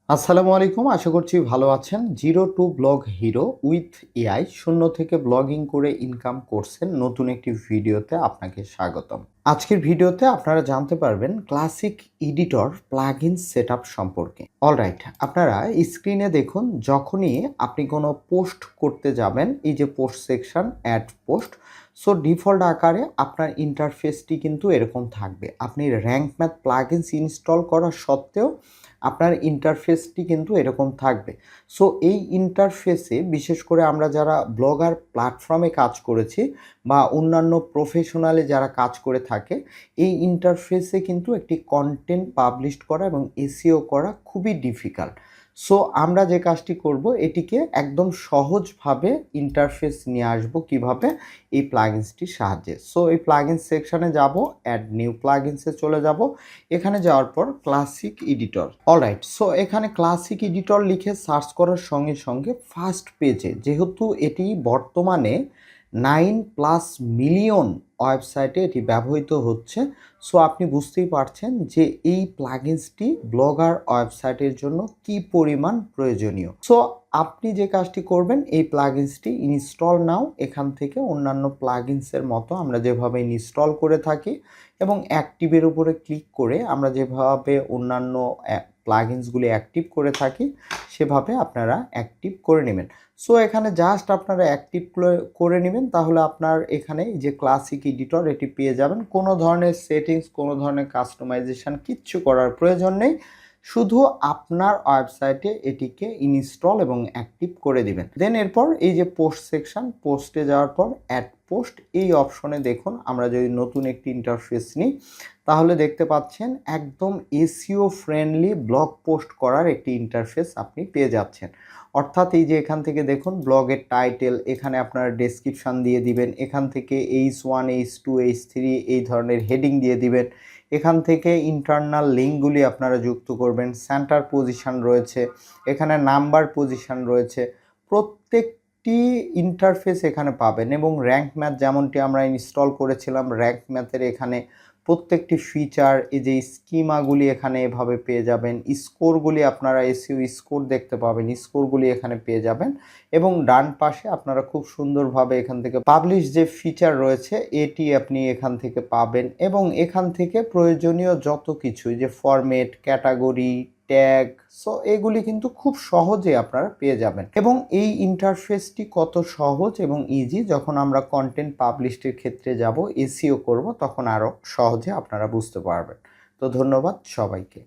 আসসালামু আলাইকুম, আশা করছি ভালো আছেন। Zero to blog hero with AI, শূন্য থেকে ব্লগিং করে ইনকাম করছেন নতুন একটি ভিডিওতে আপনাকে স্বাগতম। আজকের ভিডিওতে আপনারা জানতে পারবেন ক্লাসিক এডিটর প্লাগইন সেটআপ সম্পর্কে। অলরাইট, আপনারা স্ক্রিনে দেখুন, যখনই আপনি কোনো পোস্ট করতে যাবেন, এই যে post section add post, so default আকারে আপনার ইন্টারফেসটি কিন্তু এরকম থাকবে। আপনি র্যাঙ্ক ম্যাথ প্লাগইনস ইনস্টল করা সত্ত্বেও আপনার ইন্টারফেসটি কিন্তু এরকম থাকবে। সো এই ইন্টারফেসে বিশেষ করে আমরা যারা ব্লগার প্ল্যাটফর্মে কাজ করেছি বা অন্যান্য প্রফেশনালে যারা কাজ করে থাকে, এই ইন্টারফেসে কিন্তু একটি কন্টেন্ট পাবলিশ করা এবং এসইও করা খুবই ডিফিকাল্ট। সো আমরা যে কাজটি করব, এটিকে একদম সহজভাবে ইন্টারফেস নিয়ে আসবো কিভাবে, এই প্লাগইনসটির সাহায্যে। সো এই প্লাগইন সেকশনে যাব, অ্যাড নিউ প্লাগইনসে চলে যাব। এখানে যাওয়ার পর ক্লাসিক এডিটর, অলরাইট। সো এখানে ক্লাসিক এডিটর লিখে সার্চ করার সঙ্গে সঙ্গে ফার্স্ট পেজে, যেহেতু এটি বর্তমানে 9+ মিলিয়ন ওয়েবসাইটে এটি ব্যবহৃত হচ্ছে, সো আপনি বুঝতেই পারছেন যে এই প্লাগইনসটি ব্লগার ওয়েবসাইটের জন্য কি পরিমাণ প্রয়োজনীয়। সো আপনি যে কাজটি করবেন, এই প্লাগইনসটি ইনস্টল নাও। এখান থেকে অন্যান্য প্লাগইনসের মতো আমরা যেভাবে ইনস্টল করে থাকি এবং অ্যাক্টিভের উপরে ক্লিক করে আমরা যেভাবে অন্যান্য প্লাগইনসগুলি অ্যাক্টিভ করে থাকি, সেভাবে আপনারা অ্যাক্টিভ করে নেবেন। সো এখানে জাস্ট আপনারা অ্যাক্টিভ করে নেবেন, তাহলে আপনার এখানে যে ক্লাসিক এডিটর এটি পেয়ে যাবেন। কোনো ধরনের সেটিংস, কোনো ধরনের কাস্টমাইজেশন কিচ্ছু করার প্রয়োজন নেই, শুধু আপনার ওয়েবসাইটে এটিকে ইনস্টল এবং অ্যাক্টিভ করে দিবেন। দেন এরপর এই যে পোস্ট সেকশন, পোস্টে যাওয়ার পর অ্যাড পোস্ট, এই অপশনে দেখুন, আমরা যদি নতুন একটি ইন্টারফেস নিই, তাহলে দেখতে পাচ্ছেন একদম এসইও ফ্রেন্ডলি ব্লগ পোস্ট করার একটি ইন্টারফেস আপনি পেয়ে যাচ্ছেন। অর্থাৎ এই যে এখান থেকে দেখুন ব্লগের টাইটেল, এখানে আপনারা ডেসক্রিপশান দিয়ে দিবেন, এখান থেকে H1 H2 H3 এই ধরনের হেডিং দিয়ে দিবেন, এখান থেকে ইন্টারনাল লিঙ্কগুলি আপনারা যুক্ত করবেন, সেন্টার পজিশন রয়েছে, এখানে নাম্বার পজিশন রয়েছে, প্রত্যেকটি ইন্টারফেস এখানে পাবেন। এবং র্যাঙ্ক ম্যাথ যেমনটি আমরা ইনস্টল করেছিলাম, র্যাঙ্ক ম্যাথের এখানে প্রত্যেকটি ফিচার, এই যে স্কিমাগুলি এখানে এভাবে পেয়ে যাবেন, স্কোরগুলি আপনারা এসইও স্কোর দেখতে পাবেন, স্কোরগুলি এখানে পেয়ে যাবেন। এবং ডান পাশে আপনারা খুব সুন্দরভাবে এখান থেকে পাবলিশ যে ফিচার রয়েছে এটি আপনি এখান থেকে পাবেন। এবং এখান থেকে প্রয়োজনীয় যত কিছু, যে ফরম্যাট, ক্যাটাগরি, ট্যাগ, সো এগুলি কিন্তু খুব সহজে আপনারা পেয়ে যাবেন। এবং এই ইন্টারফেসটি কত সহজ এবং ইজি, যখন আমরা কন্টেন্ট পাবলিশের ক্ষেত্রে যাব, এসইও করব, তখন আরও সহজে আপনারা বুঝতে পারবেন। তো ধন্যবাদ সবাইকে।